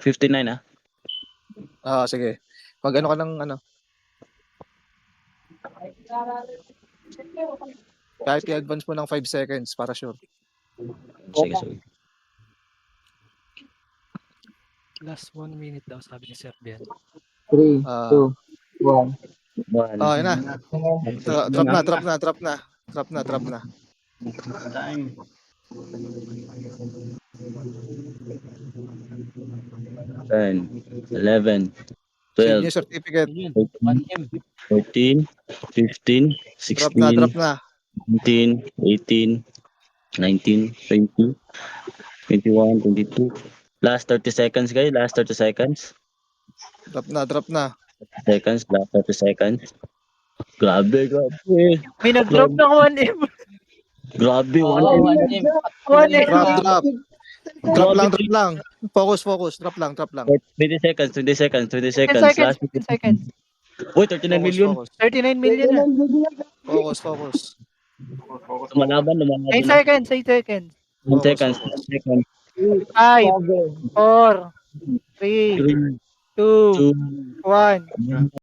59 ah. Sige. Pag ano ka ng ano. Kahit i-advance mo ng 5 seconds para sure. Sige, sige. Last 1 minute daw, sabi ni Sir Ben. 3, Ah. 2, 1. Yun na. Drop na. Time. 10, 11, Save 12, yung certificate. 14, 15, 16, Drop na. 17, 18, 19, 20, 21, 22. Last 30 seconds, guys. Last 30 seconds. Drop na. Last 30 seconds. Grabe. May nag-drop ng 1M. Grabe, Oo, 1M. 1M. Drop lang. Focus. Drop lang. 20 seconds. 10 seconds. Last 10 seconds. Uy, 39 million. Focus. 39 million na. Focus. Lumalaban. 8 seconds. 8 seconds. 10 seconds. 10 seconds. 5, 4, 3, 3, 2, 2, 1.